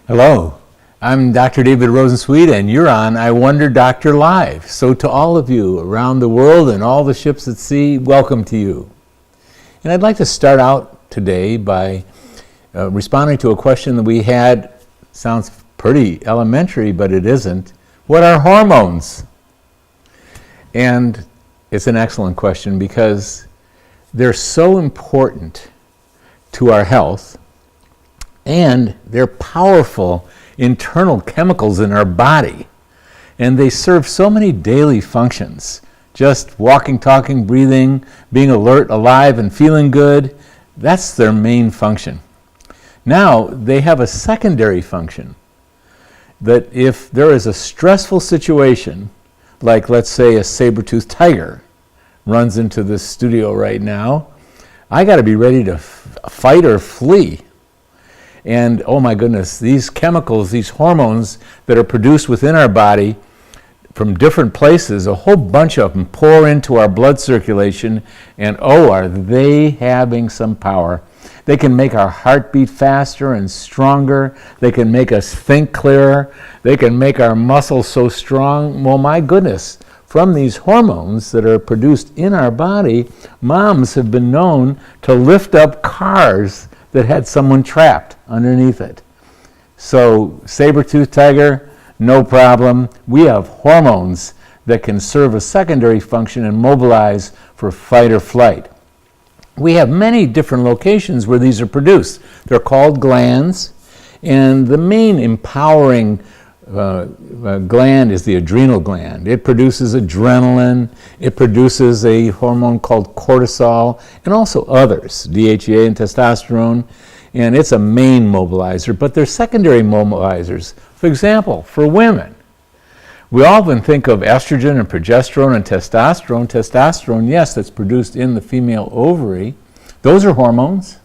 Hello, I'm Dr. David Rosensweet, and you're on I Wonder Doctor Live. So to all of you around the world and all the ships at sea, welcome to you. And I'd like to start out today by responding to a question that we had. Sounds pretty elementary, but it isn't. What are hormones? And it's an excellent question because they're so important to our health, and they're powerful internal chemicals in our body. And they serve so many daily functions. Just walking, talking, breathing, being alert, alive, and feeling good, that's their main function. Now, they have a secondary function that if there is a stressful situation, like let's say a saber-toothed tiger runs into this studio right now, I got to be ready to fight or flee. And oh my goodness, these chemicals, these hormones that are produced within our body from different places, a whole bunch of them pour into our blood circulation, and oh, are they having some power. They can make our heart beat faster and stronger. They can make us think clearer. They can make our muscles so strong. Well, my goodness, from these hormones that are produced in our body, moms have been known to lift up cars that had someone trapped underneath it. So saber-toothed tiger, no problem. We have hormones that can serve a secondary function and mobilize for fight or flight. We have many different locations where these are produced. They're called glands, and the main empowering gland is the adrenal gland. It produces adrenaline, it produces a hormone called cortisol, and also others, DHEA and testosterone, and it's a main mobilizer, but they're secondary mobilizers. For example, for women, we often think of estrogen and progesterone and testosterone. Testosterone, yes, that's produced in the female ovary. Those are hormones.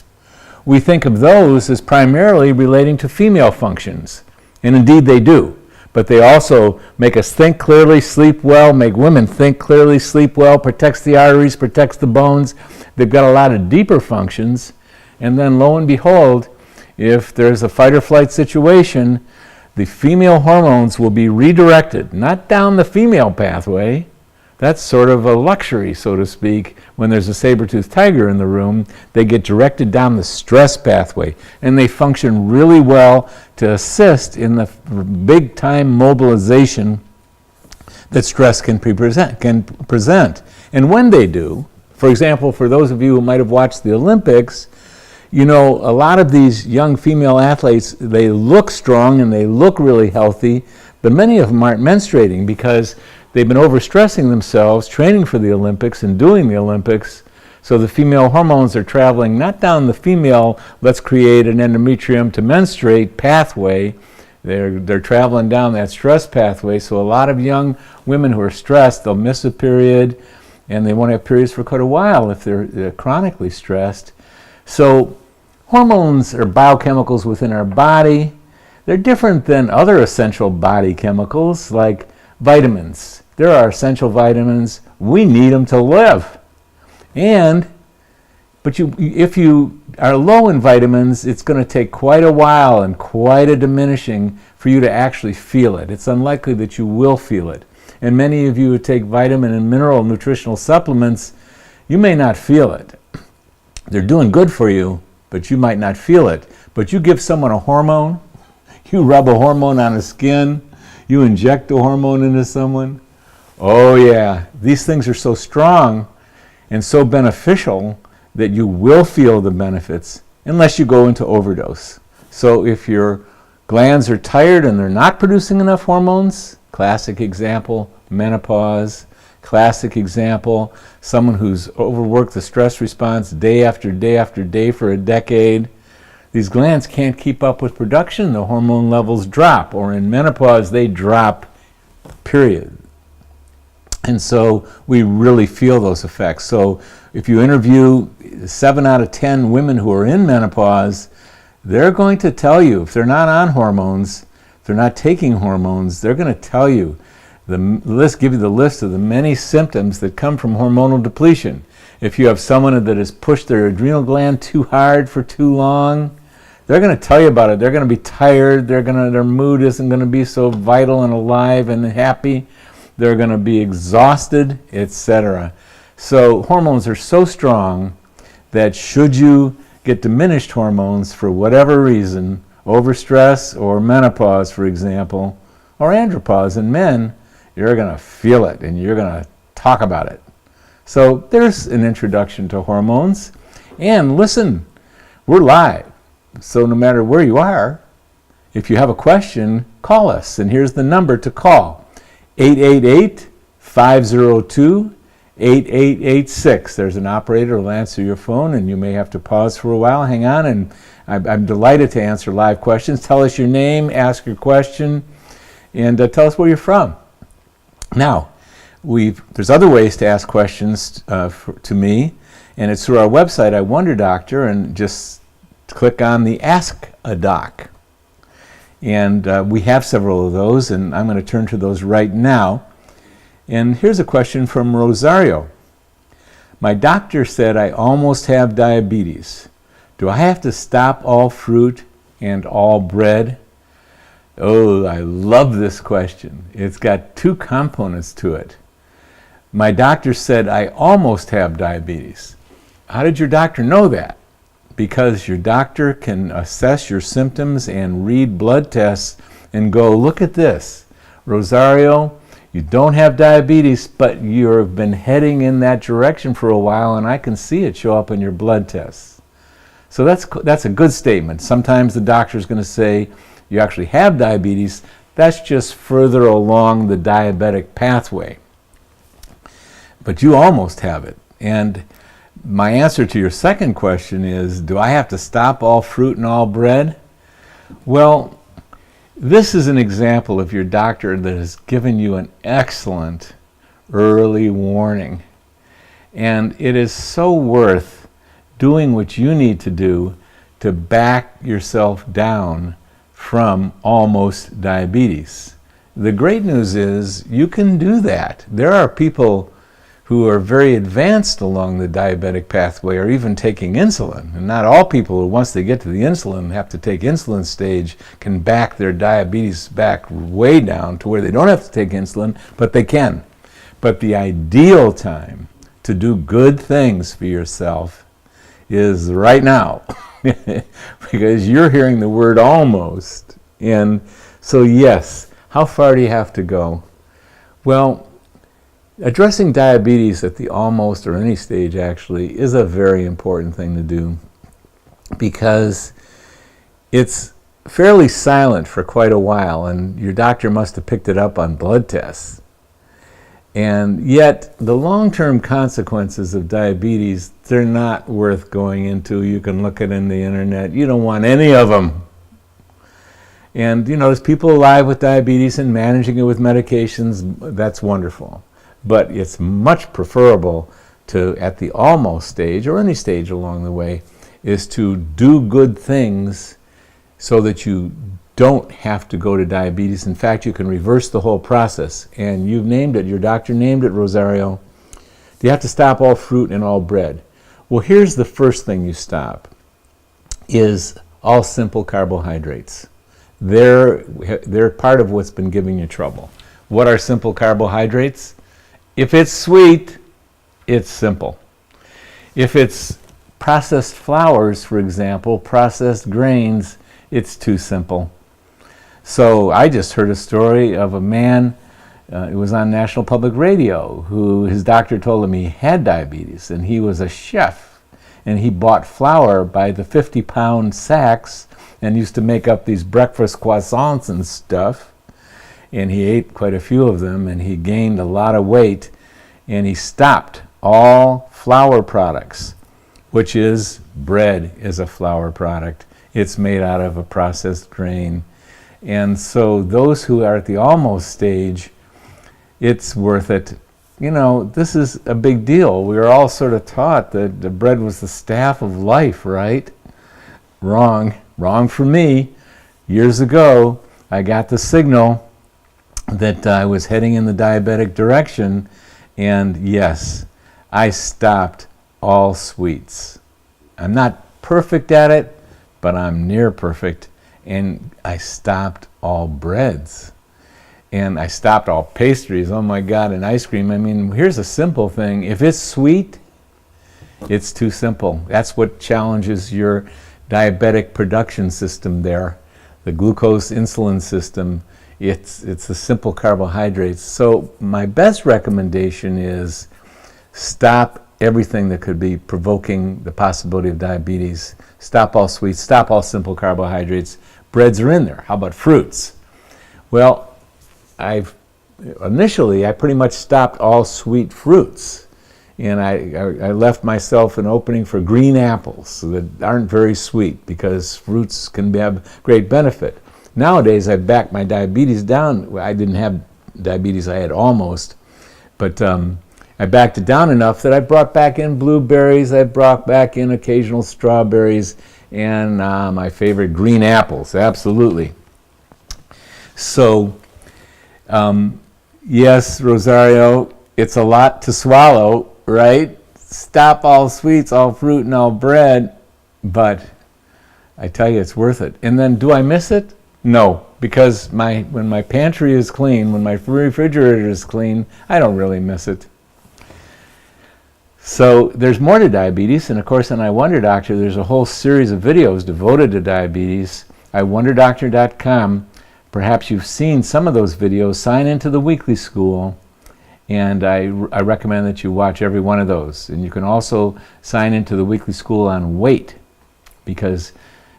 We think of those as primarily relating to female functions. And indeed they do. But they also make us think clearly, sleep well, make women think clearly, sleep well, protects the arteries, protects the bones. They've got a lot of deeper functions. And then lo and behold, if there's a fight or flight situation, the female hormones will be redirected, not down the female pathway. That's sort of a luxury, so to speak. When there's a saber-toothed tiger in the room, they get directed down the stress pathway, and they function really well to assist in the big-time mobilization that stress can present. And when they do, for example, for those of you who might have watched the Olympics, you know, a lot of these young female athletes, they look strong and they look really healthy, but many of them aren't menstruating because they've been overstressing themselves, training for the Olympics and doing the Olympics. So the female hormones are traveling not down the female, let's create an endometrium to menstruate pathway. They're traveling down that stress pathway. So a lot of young women who are stressed, they'll miss a period, and they won't have periods for quite a while if they're chronically stressed. So hormones are biochemicals within our body. They're different than other essential body chemicals like vitamins. There are essential vitamins. We need them to live. But if you are low in vitamins, it's going to take quite a while and quite a diminishing for you to actually feel it. It's unlikely that you will feel it. And many of you who take vitamin and mineral nutritional supplements, you may not feel it. They're doing good for you, but you might not feel it. But you give someone a hormone, you rub a hormone on the skin, you inject a hormone into someone. Oh yeah, these things are so strong and so beneficial that you will feel the benefits unless you go into overdose. So if your glands are tired and they're not producing enough hormones, classic example, menopause. Classic example, someone who's overworked the stress response day after day after day for a decade. These glands can't keep up with production. The hormone levels drop, or in menopause, they drop, period. And so we really feel those effects. So if you interview 7 out of 10 women who are in menopause, they're going to tell you, if they're not on hormones, if they're not taking hormones, they're going to tell you, give you the list of the many symptoms that come from hormonal depletion. If you have someone that has pushed their adrenal gland too hard for too long, they're going to tell you about it. They're going to be tired. Their mood isn't going to be so vital and alive and happy. They're going to be exhausted, etc. So hormones are so strong that should you get diminished hormones for whatever reason, overstress or menopause, for example, or andropause in men, you're going to feel it and you're going to talk about it. So there's an introduction to hormones. And listen, we're live. So no matter where you are, if you have a question, call us. And here's the number to call, 888-502-8886. There's an operator who will answer your phone, and you may have to pause for a while. Hang on, and I'm delighted to answer live questions. Tell us your name, ask your question, and tell us where you're from. Now, there's other ways to ask questions to me, and it's through our website, I Wonder Doctor, and just click on the Ask a Doc. And we have several of those, and I'm going to turn to those right now. And here's a question from Rosario. My doctor said I almost have diabetes. Do I have to stop all fruit and all bread? Oh, I love this question. It's got two components to it. My doctor said I almost have diabetes. How did your doctor know that? Because your doctor can assess your symptoms and read blood tests and go, look at this. Rosario, you don't have diabetes, but you've been heading in that direction for a while, and I can see it show up in your blood tests. So that's a good statement. Sometimes the doctor's going to say you actually have diabetes. That's just further along the diabetic pathway. But you almost have it. And my answer to your second question is, do I have to stop all fruit and all bread? Well, this is an example of your doctor that has given you an excellent early warning. And it is so worth doing what you need to do to back yourself down from almost diabetes. The great news is you can do that. There are people who are very advanced along the diabetic pathway are even taking insulin. And not all people who, once they get to the insulin, have to take insulin stage, can back their diabetes back way down to where they don't have to take insulin, but they can. But the ideal time to do good things for yourself is right now, because you're hearing the word almost. And so yes, how far do you have to go? Well, addressing diabetes at the almost or any stage actually is a very important thing to do, because it's fairly silent for quite a while, and your doctor must have picked it up on blood tests. And yet the long-term consequences of diabetes, they're not worth going into. You can look at it in the internet. You don't want any of them. And there's people alive with diabetes and managing it with medications. That's wonderful. But it's much preferable to, at the almost stage, or any stage along the way, is to do good things so that you don't have to go to diabetes. In fact, you can reverse the whole process. And you've named it, your doctor named it, Rosario. You have to stop all fruit and all bread. Well, here's the first thing you stop, is all simple carbohydrates. They're part of what's been giving you trouble. What are simple carbohydrates? If it's sweet, it's simple. If it's processed flours, for example, processed grains, it's too simple. So I just heard a story of a man, it was on National Public Radio, who his doctor told him he had diabetes, and he was a chef, and he bought flour by the 50-pound sacks and used to make up these breakfast croissants and stuff. And he ate quite a few of them, and he gained a lot of weight, and he stopped all flour products, which is bread is a flour product. It's made out of a processed grain. And so those who are at the almost stage, it's worth it. This is a big deal. We were all sort of taught that the bread was the staff of life, right? Wrong. Wrong for me. Years ago, I got the signal that I was heading in the diabetic direction, and yes, I stopped all sweets. I'm not perfect at it, but I'm near perfect. And I stopped all breads. And I stopped all pastries. Oh my God, and ice cream. I mean, here's a simple thing. If it's sweet, it's too simple. That's what challenges your diabetic production system there, the glucose insulin system. It's the simple carbohydrates. So my best recommendation is stop everything that could be provoking the possibility of diabetes. Stop all sweets, stop all simple carbohydrates. Breads are in there. How about fruits? Well, initially I pretty much stopped all sweet fruits, and I left myself an opening for green apples that aren't very sweet, because fruits can have great benefit. Nowadays I've backed my diabetes down. I didn't have diabetes, I had almost, but I backed it down enough that I brought back in blueberries, I brought back in occasional strawberries, and my favorite, green apples, absolutely. So yes, Rosario, it's a lot to swallow, right? Stop all sweets, all fruit, and all bread, but I tell you, it's worth it. And then, do I miss it? No, because when my pantry is clean, when my refrigerator is clean, I don't really miss it. So there's more to diabetes, and of course on I Wonder Doctor there's a whole series of videos devoted to diabetes. iWonderDoctor.com. Perhaps you've seen some of those videos. Sign into the weekly school, and I recommend that you watch every one of those. And you can also sign into the weekly school on weight, because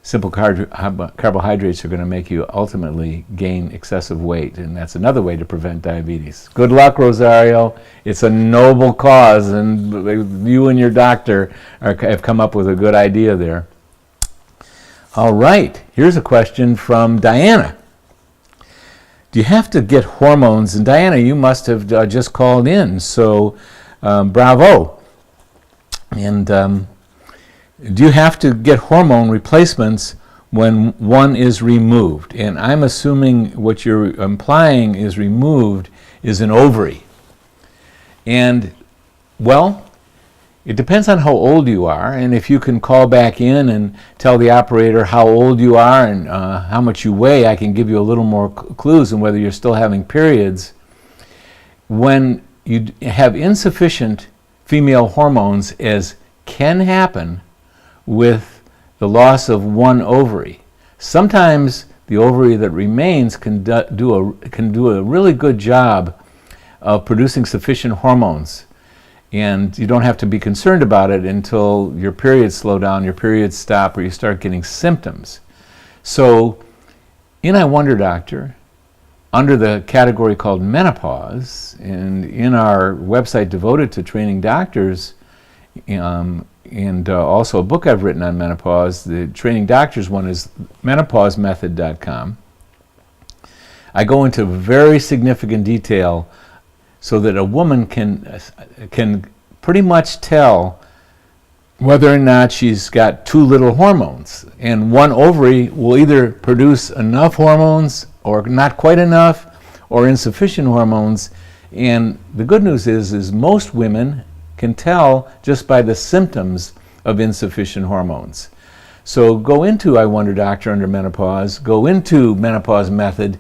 simple carbohydrates are going to make you ultimately gain excessive weight, and that's another way to prevent diabetes. Good luck, Rosario. It's a noble cause, and you and your doctor have come up with a good idea there. All right, here's a question from Diana. Do you have to get hormones? And Diana, you must have just called in, so bravo. And do you have to get hormone replacements when one is removed? And I'm assuming what you're implying is removed is an ovary. And, well, it depends on how old you are, and if you can call back in and tell the operator how old you are and how much you weigh, I can give you a little more clues on whether you're still having periods. When you have insufficient female hormones, as can happen with the loss of one ovary, sometimes the ovary that remains can do a really good job of producing sufficient hormones. And you don't have to be concerned about it until your periods slow down, your periods stop, or you start getting symptoms. So in I Wonder Doctor, under the category called menopause, and in our website devoted to training doctors, and also a book I've written on menopause, the training doctors one is menopausemethod.com. I go into very significant detail so that a woman can pretty much tell whether or not she's got too little hormones. And one ovary will either produce enough hormones or not quite enough, or insufficient hormones. And the good news is most women can tell just by the symptoms of insufficient hormones. So go into I Wonder Doctor under menopause, go into Menopause Method,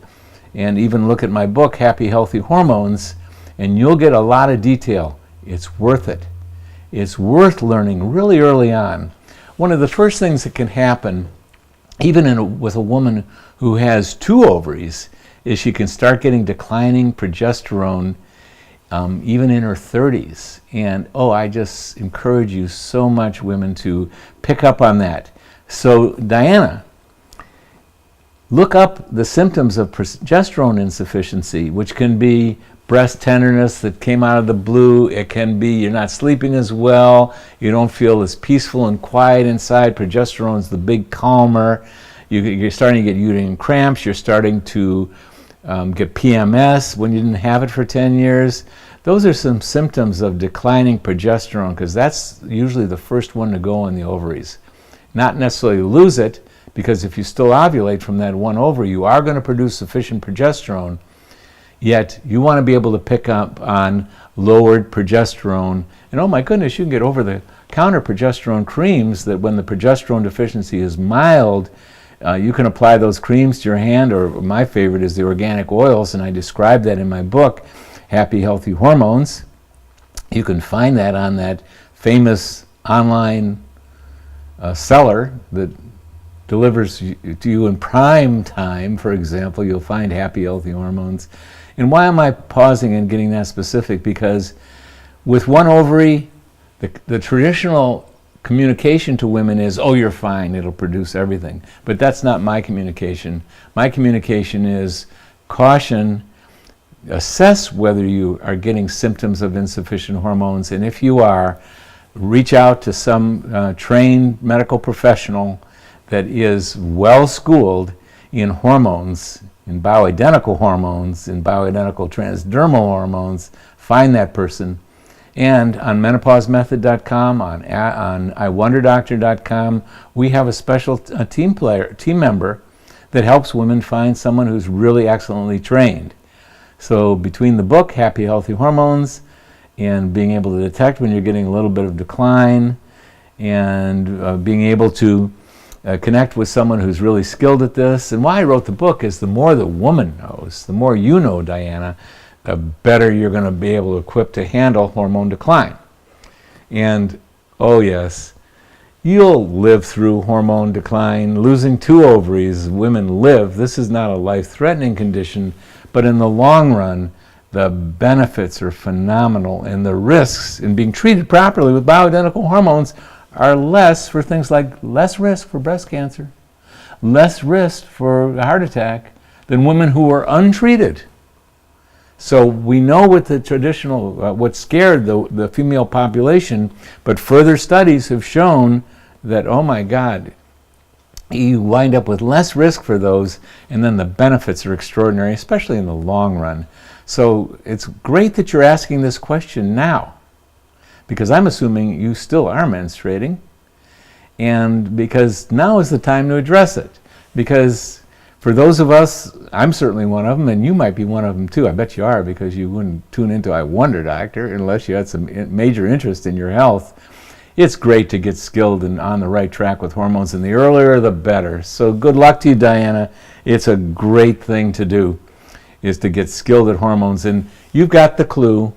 and even look at my book, Happy Healthy Hormones, and you'll get a lot of detail. It's worth it. It's worth learning really early on. One of the first things that can happen, even with a woman who has two ovaries, is she can start getting declining progesterone even in her 30s. And I just encourage you so much, women, to pick up on that. So Diana, look up the symptoms of progesterone insufficiency, which can be breast tenderness that came out of the blue. It can be you're not sleeping as well, you don't feel as peaceful and quiet inside. Progesterone's the big calmer. You're starting to get uterine cramps. You're starting to get PMS when you didn't have it for 10 years. Those are some symptoms of declining progesterone, because that's usually the first one to go in the ovaries. Not necessarily lose it, because if you still ovulate from that one ovary, you are going to produce sufficient progesterone. Yet you want to be able to pick up on lowered progesterone. And oh my goodness, you can get over the counter-progesterone creams that when the progesterone deficiency is mild, you can apply those creams to your hand, or my favorite is the organic oils, and I describe that in my book, Happy Healthy Hormones. You can find that on that famous online seller that delivers to you in prime time. For example, you'll find Happy Healthy Hormones. And why am I pausing and getting that specific? Because with one ovary, the traditional communication to women is, oh, you're fine, it'll produce everything. But that's not my communication. My communication is caution, assess whether you are getting symptoms of insufficient hormones, and if you are, reach out to some trained medical professional that is well schooled in hormones, in bioidentical hormones, in bioidentical transdermal hormones. Find that person. And on menopausemethod.com, on iwonderdoctor.com, we have a special team member that helps women find someone who's really excellently trained. So between the book, Happy Healthy Hormones, and being able to detect when you're getting a little bit of decline, and being able to connect with someone who's really skilled at this. And why I wrote the book is the more the woman knows, the more you know, Diana, the better you're going to be able to equip to handle hormone decline. And, oh yes, you'll live through hormone decline. Losing 2 ovaries, women live. This is not a life-threatening condition, but in the long run, the benefits are phenomenal, and the risks in being treated properly with bioidentical hormones are less for things like less risk for breast cancer, less risk for a heart attack than women who are untreated. So we know what the traditional, what scared the female population, but further studies have shown that, oh my God, you wind up with less risk for those, and then the benefits are extraordinary, especially in the long run. So it's great that you're asking this question now, because I'm assuming you still are menstruating, and because now is the time to address it. Because for those of us, I'm certainly one of them, and you might be one of them too. I bet you are, because you wouldn't tune into I Wonder Doctor unless you had some major interest in your health. It's great to get skilled and on the right track with hormones, and the earlier the better. So good luck to you, Diana. It's a great thing to do, is to get skilled at hormones. And you've got the clue.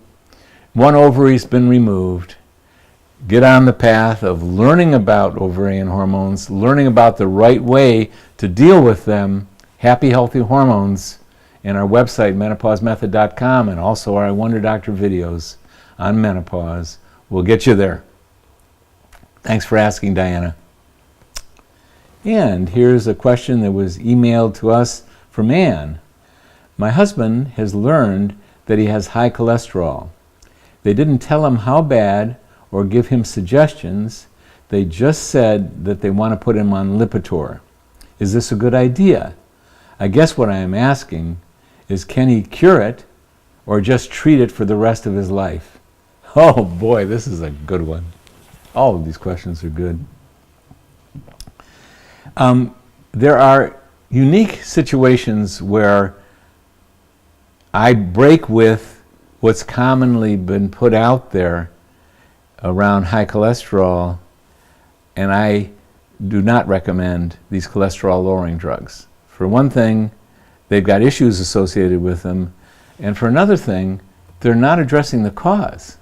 1 ovary's been removed. Get on the path of learning about ovarian hormones, learning about the right way to deal with them. Happy Healthy Hormones, and our website, menopausemethod.com, and also our I Wonder Doctor videos on menopause will get you there. Thanks for asking, Diana. And here's a question that was emailed to us from Ann. My husband has learned that he has high cholesterol. They didn't tell him how bad or give him suggestions. They just said that they want to put him on Lipitor. Is this a good idea? I guess what I am asking is, can he cure it or just treat it for the rest of his life? Oh boy, this is a good one. All of these questions are good. There are unique situations where I break with what's commonly been put out there around high cholesterol, and I do not recommend these cholesterol-lowering drugs. For one thing, they've got issues associated with them, and for another thing, they're not addressing the cause.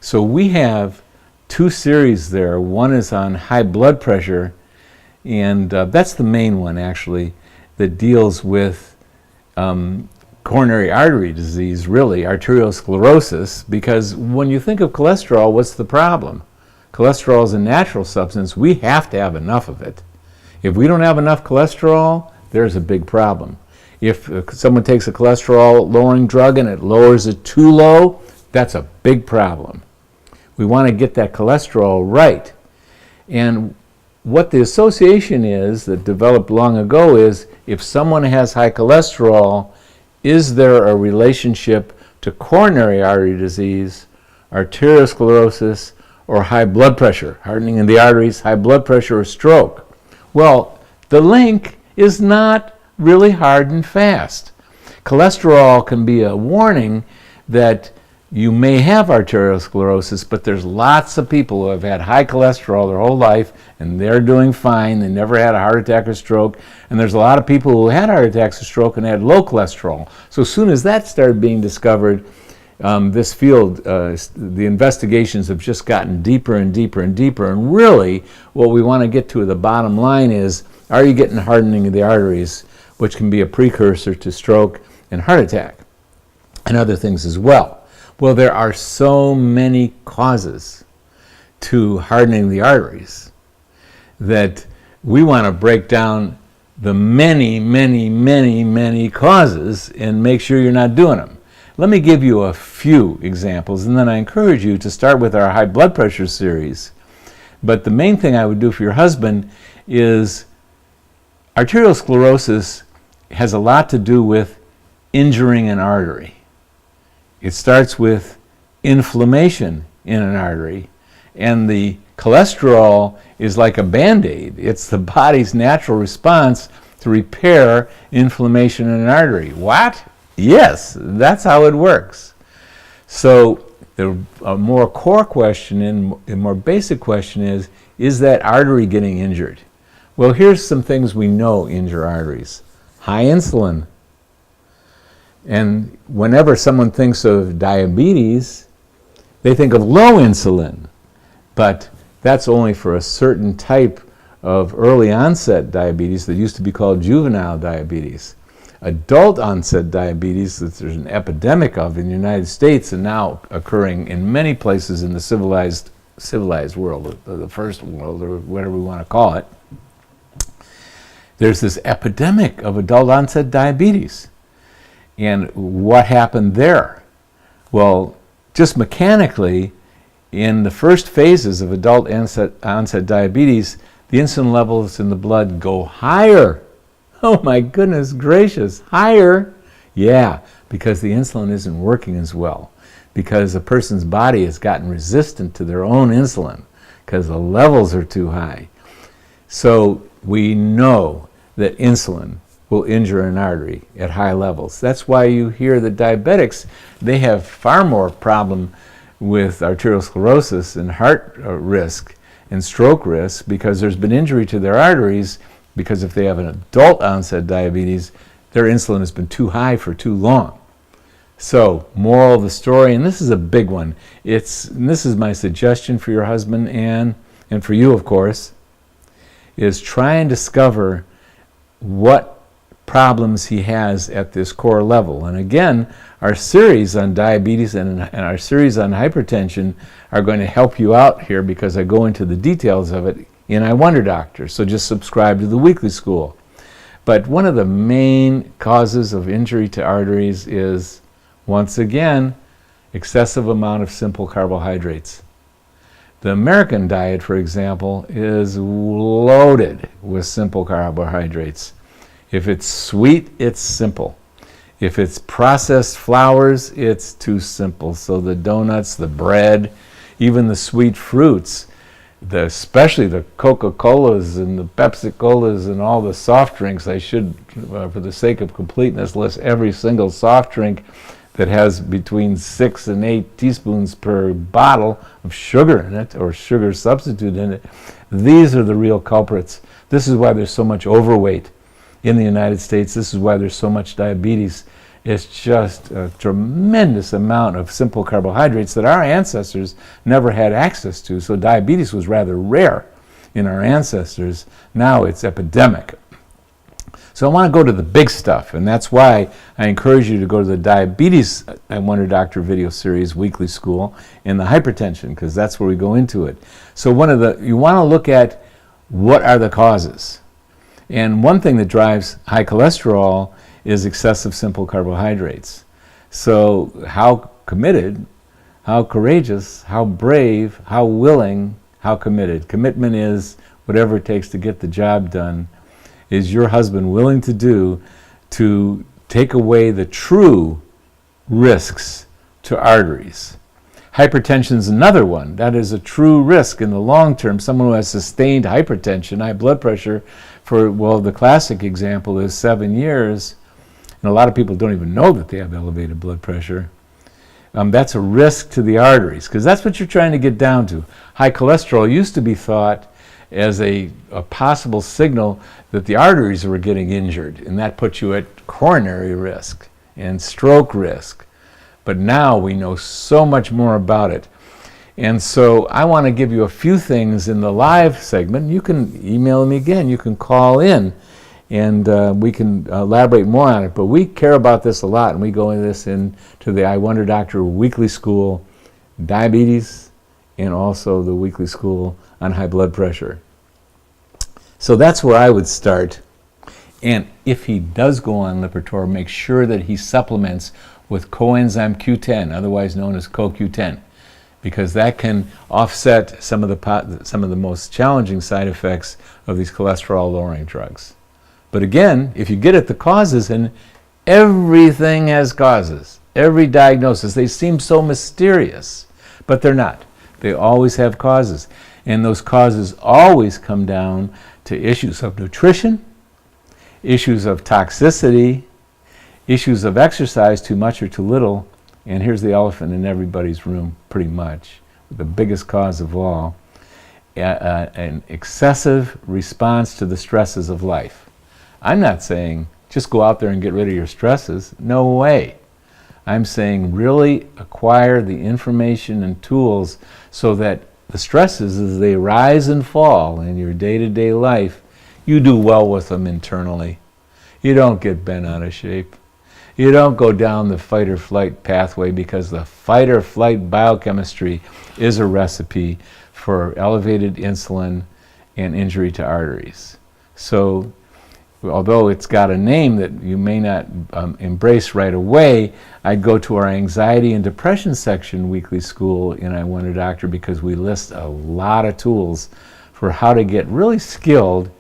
So we have 2 series there. One is on high blood pressure, and that's the main one, actually, that deals with coronary artery disease, really, arteriosclerosis, because when you think of cholesterol, what's the problem? Cholesterol is a natural substance. We have to have enough of it. If we don't have enough cholesterol, there's a big problem. If someone takes a cholesterol-lowering drug and it lowers it too low, that's a big problem. We want to get that cholesterol right. And what the association is that developed long ago is, if someone has high cholesterol, is there a relationship to coronary artery disease, arteriosclerosis, or high blood pressure, hardening in the arteries, high blood pressure, or stroke? Well, the link is not really hard and fast. Cholesterol can be a warning that you may have arteriosclerosis, but there's lots of people who have had high cholesterol their whole life and they're doing fine. They never had a heart attack or stroke. And there's a lot of people who had heart attacks or stroke and had low cholesterol. So as soon as that started being discovered, this field, the investigations have just gotten deeper and deeper and deeper. And really, what we want to get to the bottom line is, are you getting hardening of the arteries, which can be a precursor to stroke and heart attack and other things as well. Well, there are so many causes to hardening the arteries that we want to break down the many, many, many, many causes and make sure you're not doing them. Let me give you a few examples, and then I encourage you to start with our high blood pressure series. But the main thing I would do for your husband is arteriosclerosis has a lot to do with injuring an artery. It starts with inflammation in an artery, and the cholesterol is like a Band-Aid. It's the body's natural response to repair inflammation in an artery. What? Yes, that's how it works. So a more core question and a more basic question is that artery getting injured? Well, here's some things we know injure arteries. High insulin. And whenever someone thinks of diabetes, they think of low insulin. But that's only for a certain type of early onset diabetes that used to be called juvenile diabetes. Adult onset diabetes that there's an epidemic of in the United States and now occurring in many places in the civilized world, the first world, or whatever we want to call it. There's this epidemic of adult onset diabetes. And what happened there? Well, just mechanically, in the first phases of adult onset diabetes, the insulin levels in the blood go higher. Oh my goodness gracious, higher? Yeah, because the insulin isn't working as well. Because a person's body has gotten resistant to their own insulin because the levels are too high. So we know that insulin will injure an artery at high levels. That's why you hear that diabetics, they have far more problem with arteriosclerosis and heart risk and stroke risk because there's been injury to their arteries, because if they have an adult onset diabetes, their insulin has been too high for too long. So, moral of the story, and this is a big one, and this is my suggestion for your husband and for you, of course, is try and discover what problems he has at this core level. And again, our series on diabetes and our series on hypertension are going to help you out here because I go into the details of it in I Wonder Doctor. So just subscribe to the weekly school. But one of the main causes of injury to arteries is, once again, excessive amount of simple carbohydrates. The American diet, for example, is loaded with simple carbohydrates. If it's sweet, it's simple. If it's processed flours, it's too simple. So the donuts, the bread, even the sweet fruits, especially the Coca-Colas and the Pepsi-Colas and all the soft drinks, I should, for the sake of completeness, list every single soft drink that has between 6 and 8 teaspoons per bottle of sugar in it, or sugar substitute in it. These are the real culprits. This is why there's so much overweight in the United States. This is why there's so much diabetes. It's just a tremendous amount of simple carbohydrates that our ancestors never had access to. So diabetes was rather rare in our ancestors. Now it's epidemic. So I want to go to the big stuff, and that's why I encourage you to go to the Diabetes I Wonder Doctor video series, weekly school, and the hypertension, because that's where we go into it. So you want to look at what are the causes. And one thing that drives high cholesterol is excessive simple carbohydrates. So how committed, how courageous, how brave, how willing, how committed. Commitment is whatever it takes to get the job done. Is your husband willing to do to take away the true risks to arteries? Hypertension is another one. That is a true risk in the long term. Someone who has sustained hypertension, high blood pressure, the classic example is 7 years, and a lot of people don't even know that they have elevated blood pressure. That's a risk to the arteries, because that's what you're trying to get down to. High cholesterol used to be thought as a possible signal that the arteries were getting injured, and that puts you at coronary risk and stroke risk. But now we know so much more about it. And so I want to give you a few things in the live segment. You can email me again, you can call in, and we can elaborate more on it. But we care about this a lot, and we go into this into the I Wonder Doctor Weekly School, diabetes, and also the Weekly School on high blood pressure. So that's where I would start. And if he does go on Lipitor, make sure that he supplements with coenzyme Q10, otherwise known as CoQ10, because that can offset some of the most challenging side effects of these cholesterol-lowering drugs. But again, if you get at the causes, and everything has causes, every diagnosis, they seem so mysterious, but they're not. They always have causes, and those causes always come down to issues of nutrition, issues of toxicity, issues of exercise, too much or too little, and here's the elephant in everybody's room, pretty much, the biggest cause of all, an excessive response to the stresses of life. I'm not saying just go out there and get rid of your stresses. No way. I'm saying really acquire the information and tools so that the stresses, as they rise and fall in your day-to-day life, you do well with them internally. You don't get bent out of shape. You don't go down the fight or flight pathway, because the fight or flight biochemistry is a recipe for elevated insulin and injury to arteries. So although it's got a name that you may not embrace right away, I'd go to our anxiety and depression section weekly school in I Wonder Doctor, because we list a lot of tools for how to get really skilled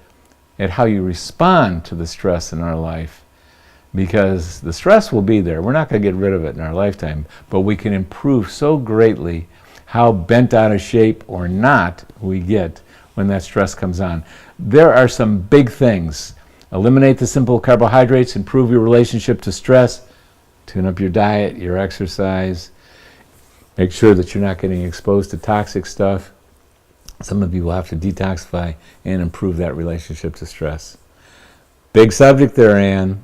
at how you respond to the stress in our life. Because the stress will be there. We're not going to get rid of it in our lifetime, but we can improve so greatly how bent out of shape or not we get when that stress comes on. There are some big things. Eliminate the simple carbohydrates, improve your relationship to stress, tune up your diet, your exercise, make sure that you're not getting exposed to toxic stuff. Some of you will have to detoxify and improve that relationship to stress. Big subject there, Ann.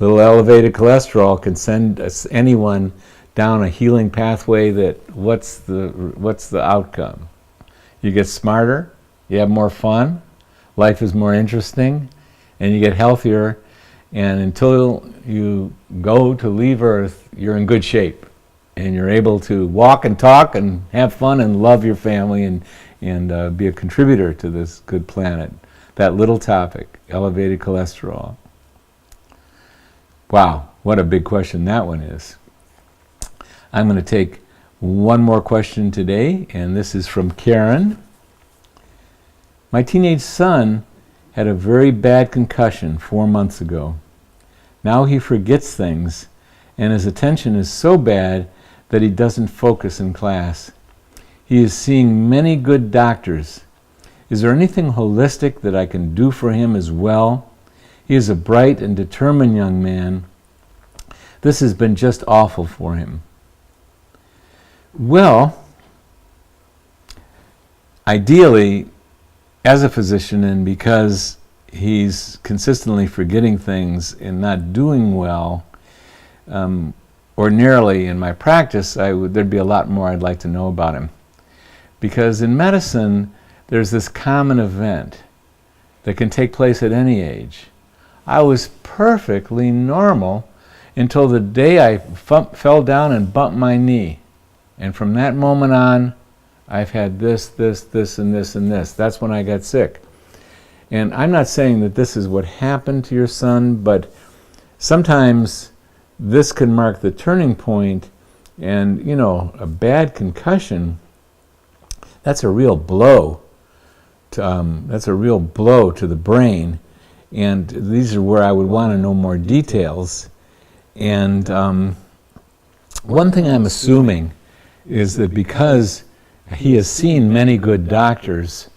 Little elevated cholesterol can send anyone down a healing pathway that what's the outcome? You get smarter, you have more fun, life is more interesting, and you get healthier, and until you go to leave Earth, you're in good shape, and you're able to walk and talk and have fun and love your family and be a contributor to this good planet. That little topic, elevated cholesterol. Wow, what a big question that one is. I'm going to take one more question today, and this is from Karen. My teenage son had a very bad concussion 4 months ago. Now he forgets things, and his attention is so bad that he doesn't focus in class. He is seeing many good doctors. Is there anything holistic that I can do for him as well? He is a bright and determined young man. This has been just awful for him. Well, ideally, as a physician, and because he's consistently forgetting things and not doing well, ordinarily in my practice, there'd be a lot more I'd like to know about him. Because in medicine, there's this common event that can take place at any age. I was perfectly normal until the day I fell down and bumped my knee. And from that moment on, I've had this, and this. That's when I got sick. And I'm not saying that this is what happened to your son, but sometimes this can mark the turning point. And, you know, a bad concussion, that's a real blow. That's a real blow to the brain. And these are where I would want to know more details. And one thing I'm assuming is that because he has seen many good doctors,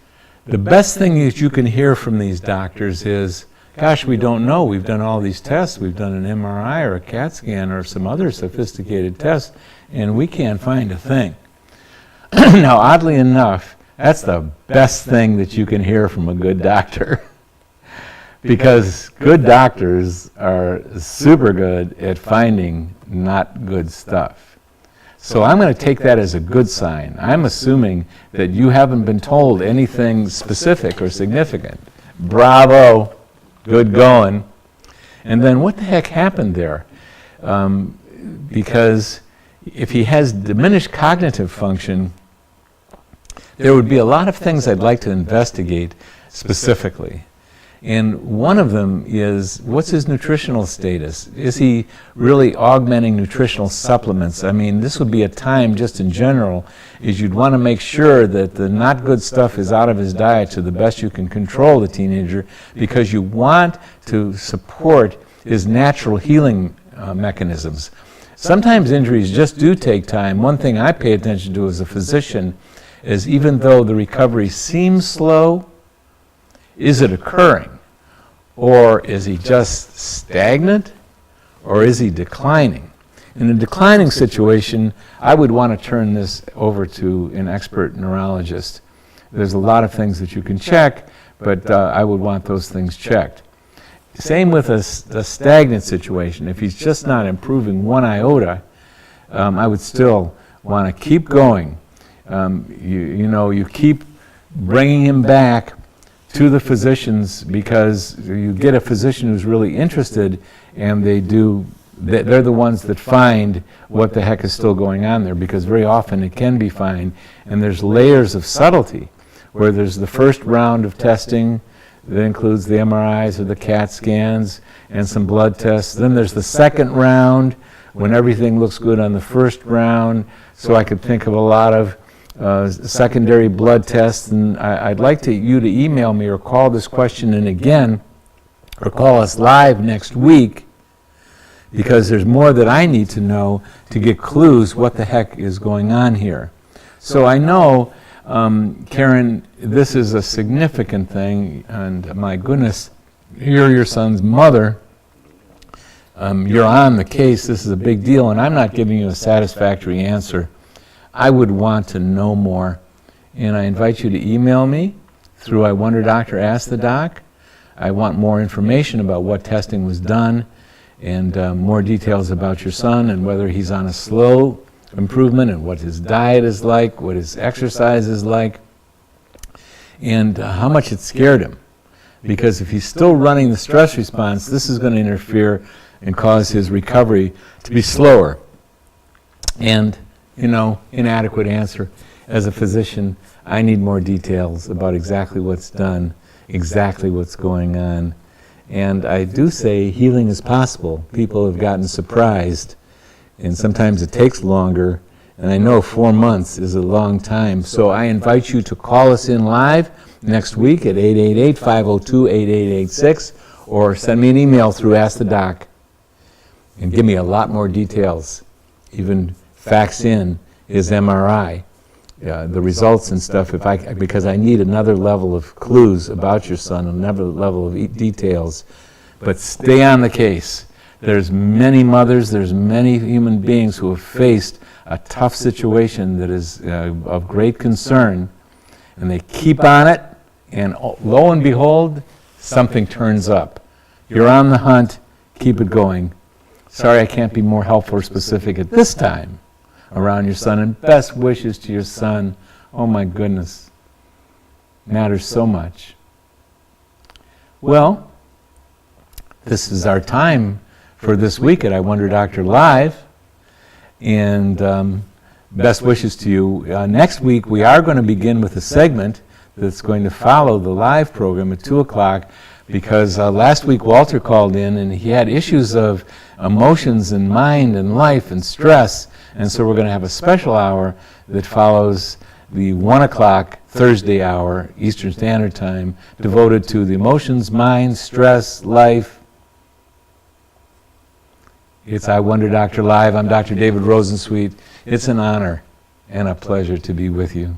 the best thing that you can hear from these doctors is, gosh, we don't know. We've done all these tests. We've done an MRI or a CAT scan or some other sophisticated tests, and we can't find a thing. Now, oddly enough, that's the best thing that you can hear from a good doctor. Because good doctors are super good at finding not good stuff. So I'm going to take that as a good sign. I'm assuming that you haven't been told anything specific or significant. Bravo, good going. And then what the heck happened there? Because if he has diminished cognitive function, there would be a lot of things I'd like to investigate specifically. And one of them is, what's his nutritional status? Is he really augmenting nutritional supplements? I mean, this would be a time, just in general, is you'd want to make sure that the not good stuff is out of his diet to the best you can control the teenager, because you want to support his natural healing mechanisms. Sometimes injuries just do take time. One thing I pay attention to as a physician is, even though the recovery seems slow, is it occurring? Or is he just stagnant? Or is he declining? In a declining situation, I would want to turn this over to an expert neurologist. There's a lot of things that you can check, but I would want those things checked. Same with a stagnant situation. If he's just not improving one iota, I would still want to keep going. You keep bringing him back to the physicians, because you get a physician who's really interested, and they're the ones that find what the heck is still going on there, because very often it can be fine, and there's layers of subtlety, where there's the first round of testing that includes the MRIs or the CAT scans and some blood tests. Then there's the second round, when everything looks good on the first round, so I could think of a lot of secondary blood tests. And I'd like you to email me or call this question in again, or call us live next week, because there's more that I need to know to get clues what the heck is going on here. So I know, Karen, this is a significant thing, and my goodness, you're your son's mother. You're on the case. This is a big deal, and I'm not giving you a satisfactory answer. I would want to know more, and I invite you to email me through I Wonder Doctor, Ask the Doc. I want more information about what testing was done, and more details about your son, and whether he's on a slow improvement, and what his diet is like, what his exercise is like, and how much it scared him. Because if he's still running the stress response, this is going to interfere and cause his recovery to be slower. And inadequate answer. As a physician, I need more details about exactly what's done, exactly what's going on. And I do say healing is possible. People have gotten surprised, and sometimes it takes longer, and I know 4 months is a long time. So I invite you to call us in live next week at 888-502-8886, or send me an email through Ask the Doc and give me a lot more details. Even fax in his MRI, the results and stuff, because I need another level of clues about your son, another level of details. But stay on the case. There's many mothers, there's many human beings who have faced a tough situation that is of great concern, and they keep on it, and lo and behold, something turns up. You're on the hunt, keep it going. Sorry I can't be more helpful or specific at this time around your son, and best wishes to your son. Oh my goodness, matters so much. Well, this is our time for this week at I Wonder Doctor Live, and best wishes to you. Next week we are going to begin with a segment that's going to follow the live program at 2 o'clock, because last week Walter called in and he had issues of emotions and mind and life and stress. And so we're going to have a special hour that follows the 1 o'clock Thursday hour, Eastern Standard Time, devoted to the emotions, mind, stress, life. It's I Wonder Doctor Live. I'm Dr. David Rosensweet. It's an honor and a pleasure to be with you.